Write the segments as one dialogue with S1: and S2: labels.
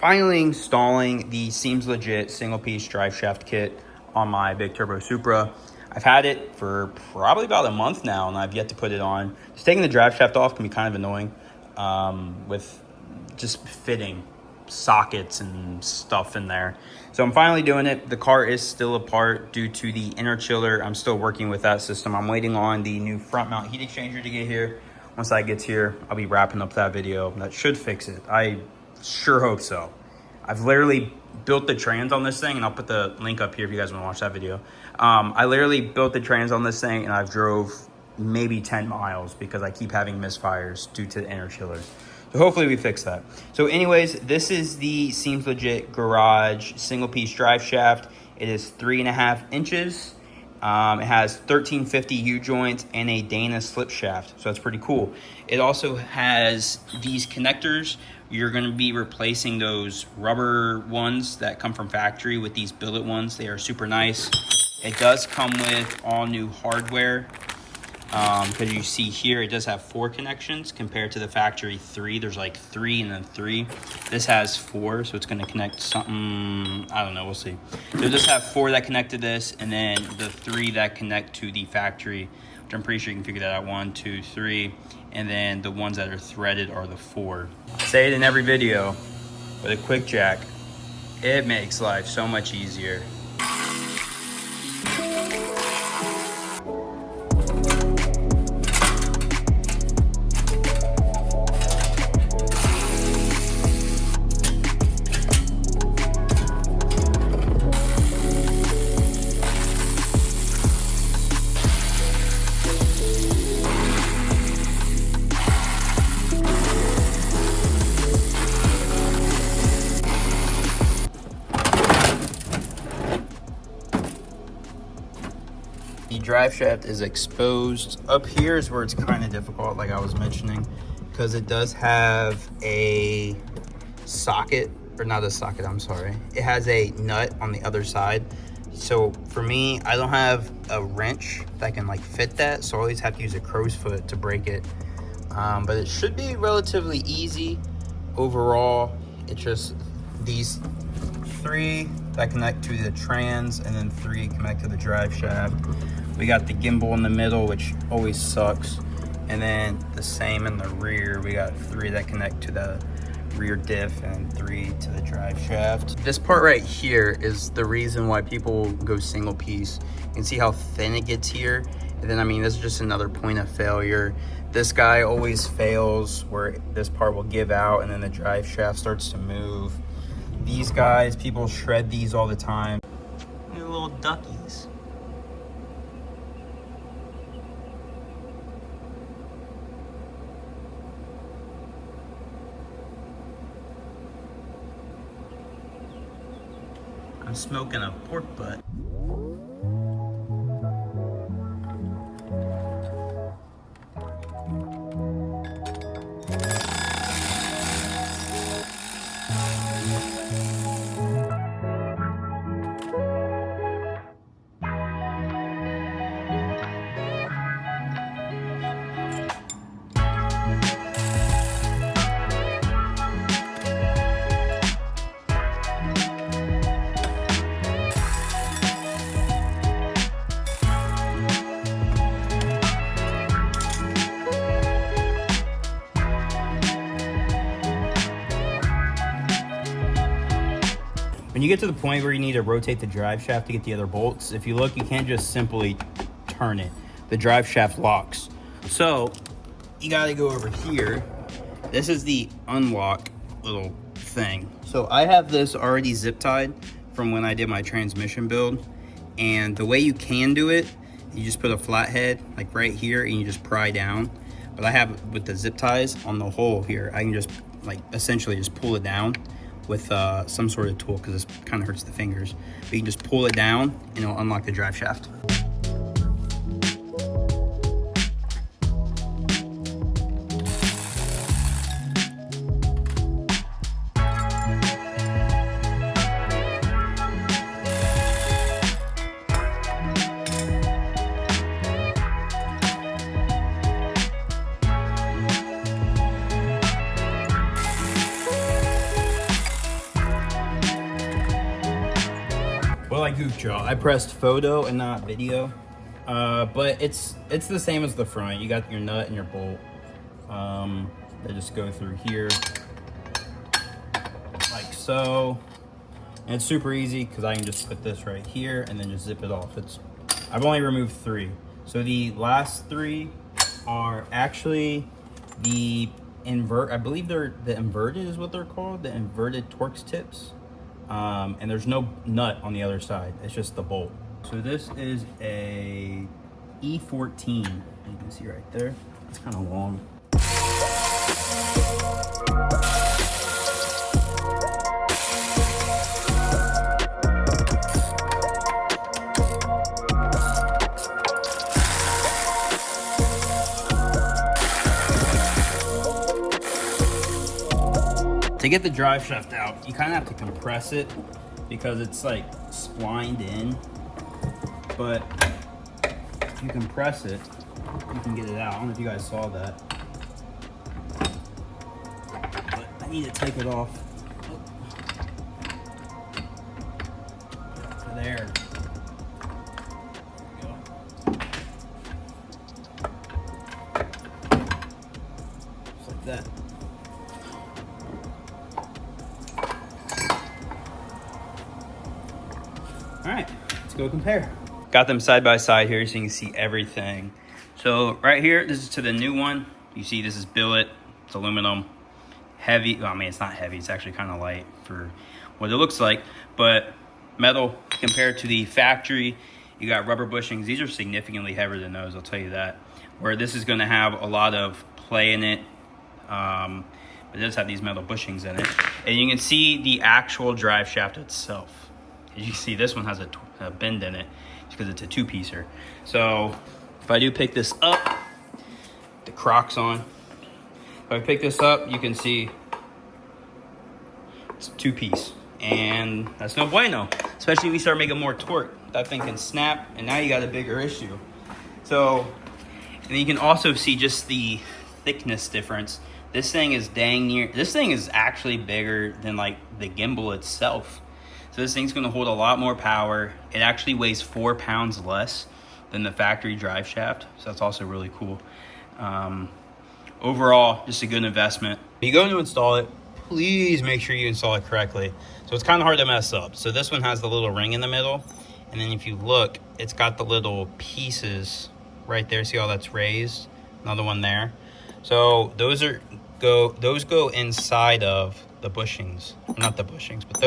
S1: Finally installing the Seems Legit single piece drive shaft kit on my big turbo Supra. I've had it for probably about a month now and I've yet to put it on. Just taking the drive shaft off can be kind of annoying with just fitting sockets and stuff in there. So I'm finally doing it. The car is still apart due to the inner chiller. I'm still working with that system. I'm waiting on the new front mount heat exchanger to get here. Once that gets here, I'll be wrapping up that video. That should fix it. I sure hope so. I've literally built the trans on this thing, and I'll put the link up here if you guys want to watch that video. I literally built the trans on this thing, and I've drove maybe 10 miles because I keep having misfires due to the inner chiller. So hopefully we fix that. So anyways, this is the Seems Legit Garage single piece drive shaft. It is 3.5 inches. It has 1350 U-joints and a Dana slip shaft, so that's pretty cool. It also has these connectors. You're going to be replacing those rubber ones that come from factory with these billet ones. They are super nice. It does come with all new hardware. Because you see here, it does have 4 connections compared to the factory 3. There's like 3 and then 3. This has 4, so it's going to connect something. I don't know. We'll see. So just have 4 that connect to this, and then the 3 that connect to the factory, which I'm pretty sure you can figure that out. 1, 2, 3, and then the ones that are threaded are the 4. I say it in every video, but a quick jack, it makes life so much easier. The drive shaft is exposed. Up here is where it's kind of difficult, like I was mentioning, because it does have a socket, or not a socket, I'm sorry. It has a nut on the other side. So for me, I don't have a wrench that can like fit that, so I always have to use a crow's foot to break it. But it should be relatively easy overall. It's just these 3 that connect to the trans, and then 3 connect to the drive shaft. We got the gimbal in the middle, which always sucks, and then the same in the rear. We got 3 that connect to the rear diff and 3 to the drive shaft. This part right here is the reason why people go single piece. You can see how thin it gets here, and then I mean, this is just another point of failure. This guy always fails where this part will give out and then the drive shaft starts to move. These guys, people shred these all the time. They're little duckies. I'm smoking a pork butt. When you get to the point where you need to rotate the drive shaft to get the other bolts, if you look, you can't just simply turn it. The drive shaft locks. So you gotta go over here. This is the unlock little thing. So I have this already zip tied from when I did my transmission build. And the way you can do it, you just put a flathead like right here and you just pry down. But I have with the zip ties on the hole here, I can just like essentially just pull it down with some sort of tool, because this kind of hurts the fingers. But you can just pull it down and it'll unlock the drive shaft. Well, I goofed y'all. I pressed photo and not video, but it's the same as the front. You got your nut and your bolt. They just go through here like so, and it's super easy because I can just put this right here and then just zip it off. I've only removed 3, so the last 3 are actually the I believe they're the inverted is what they're called, the inverted Torx tips. And there's no nut on the other side. It's just the bolt. So this is a E14. You can see right there. It's kind of long. To get the drive shaft out, you kind of have to compress it because it's like splined in. But if you compress it, you can get it out. I don't know if you guys saw that. But I need to take it off. There. Just like that. All right, let's go compare. Got them side by side here so you can see everything. So right here, this is to the new one. You see this is billet, it's aluminum, heavy. Well, I mean, it's not heavy, it's actually kind of light for what it looks like, but metal compared to the factory. You got rubber bushings. These are significantly heavier than those, I'll tell you that. Where this is gonna have a lot of play in it. But it does have these metal bushings in it. And you can see the actual drive shaft itself. As you see, this one has a bend in it because it's a 2-piecer. So if I do pick this up, the Crocs on. If I pick this up, you can see it's a 2-piece. And that's no bueno, especially if we start making more torque. That thing can snap, and now you got a bigger issue. So, and you can also see just the thickness difference. This thing is this thing is actually bigger than like the gimbal itself. So this thing's gonna hold a lot more power. It actually weighs 4 pounds less than the factory drive shaft. So that's also really cool. Overall, just a good investment. When you go to install it, please make sure you install it correctly. So it's kind of hard to mess up. So this one has the little ring in the middle. And then if you look, it's got the little pieces right there. See how that's raised? Another one there. So those go inside of the bushings. Not the bushings, but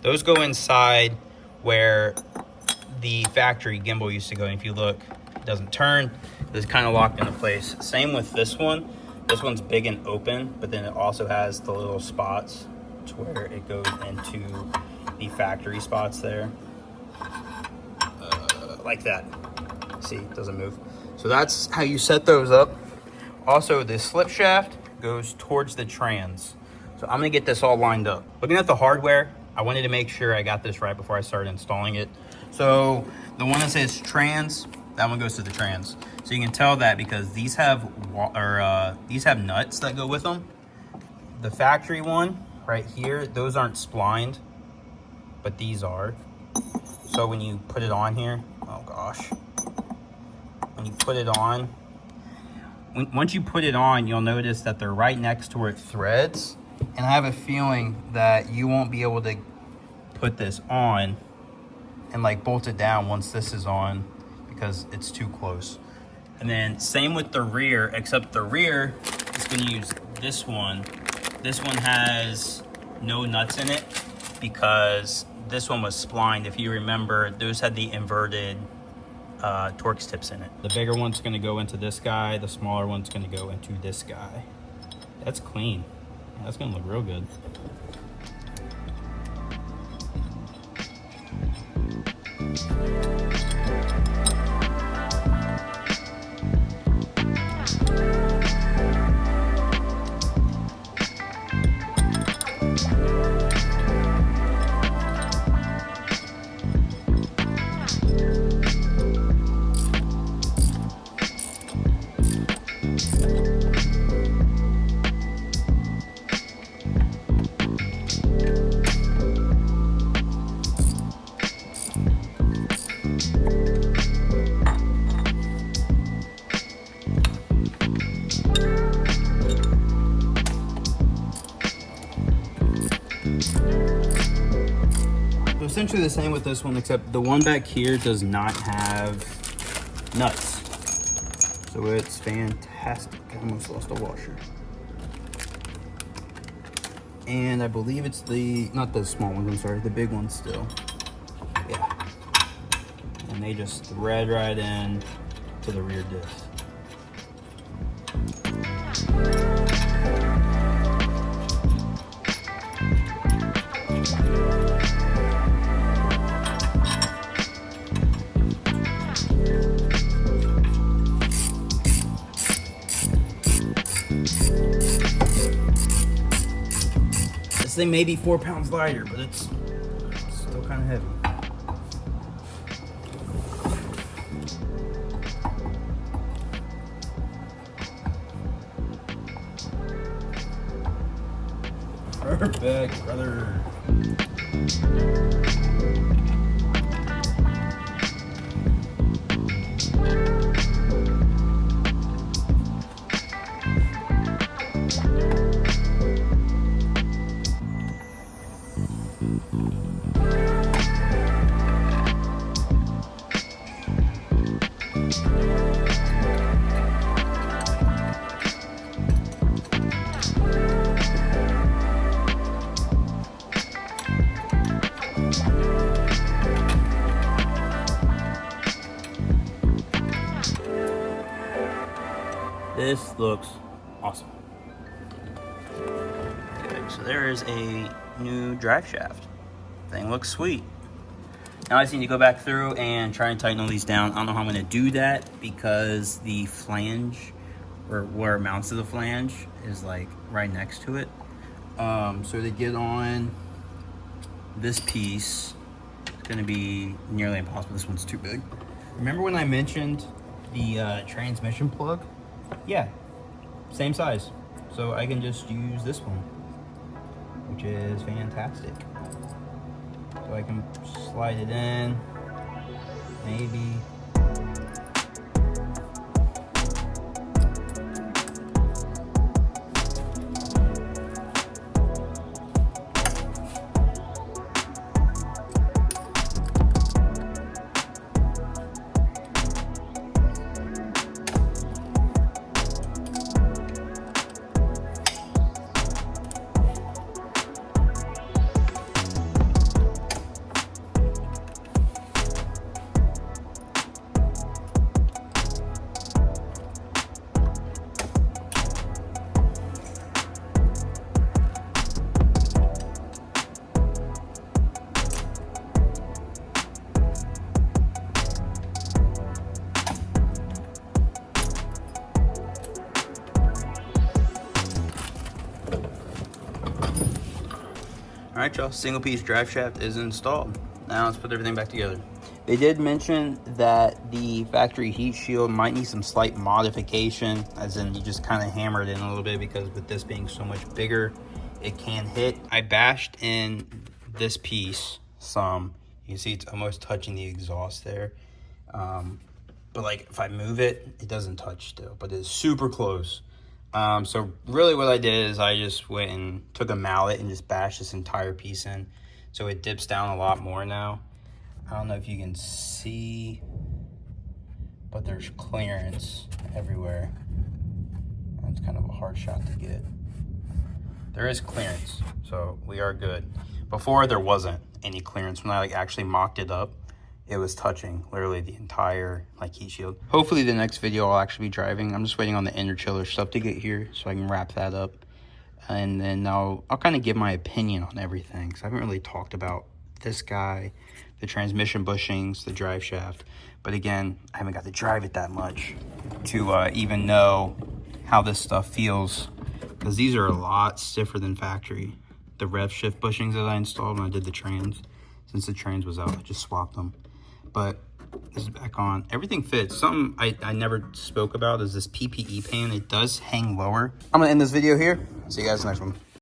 S1: those go inside where the factory gimbal used to go. And if you look, it doesn't turn. It's kind of locked into place. Same with this one. This one's big and open, but then it also has the little spots to where it goes into the factory spots there. Like that. See, it doesn't move. So that's how you set those up. Also, the slip shaft goes towards the trans. So I'm gonna get this all lined up. Looking at the hardware, I wanted to make sure I got this right before I started installing it. So the one that says trans, that one goes to the trans. So you can tell that because these have nuts that go with them. The factory one right here, those aren't splined, but these are. So when you put it on here, oh gosh, when you put it on, once you put it on, you'll notice that they're right next to where it threads. And I have a feeling that you won't be able to put this on and like bolt it down once this is on because it's too close. And then same with the rear, except the rear is going to use this one. This one has no nuts in it because this one was splined. If you remember, those had the inverted Torx tips in it. The bigger one's going to go into this guy. The smaller one's going to go into this guy. That's clean. That's going to look real good. So essentially the same with this one, except the one back here does not have nuts. So it's fantastic. I almost lost a washer. And I believe it's the, not the small ones, I'm sorry, the big ones still. Yeah. And they just thread right in to the rear disc. This thing may be 4 pounds lighter, but it's still kind of heavy. Perfect, brother. This looks awesome. Okay, so there is a new drive shaft. Thing looks sweet. Now I just need to go back through and try and tighten all these down. I don't know how I'm going to do that because the flange, or where it mounts to the flange, is like right next to it. So to get on this piece, it's going to be nearly impossible. This one's too big. Remember when I mentioned the transmission plug? Yeah, same size. So I can just use this one, which is fantastic. So I can slide it in, maybe. All right, y'all, single piece drive shaft is installed. Now let's put everything back together. They did mention that the factory heat shield might need some slight modification, as in you just kind of hammer it in a little bit, because with this being so much bigger, it can hit. I bashed in this piece some. You can see it's almost touching the exhaust there. But like if I move it, it doesn't touch still, but it's super close. So really what I did is I just went and took a mallet and just bashed this entire piece in. So it dips down a lot more now. I don't know if you can see, but there's clearance everywhere. That's kind of a hard shot to get. There is clearance, so we are good. Before there wasn't any clearance. When I actually mocked it up, it was touching literally the entire heat shield. Hopefully the next video I'll actually be driving. I'm just waiting on the inner chiller stuff to get here so I can wrap that up. And then I'll kind of give my opinion on everything, because I haven't really talked about this guy, the transmission bushings, the drive shaft. But again, I haven't got to drive it that much to even know how this stuff feels, because these are a lot stiffer than factory. The rev shift bushings that I installed when I did the trans, since the trans was out, I just swapped them. But this is back on. Everything fits. Something I never spoke about is this PPE pan. It does hang lower. I'm gonna end this video here. See you guys next one.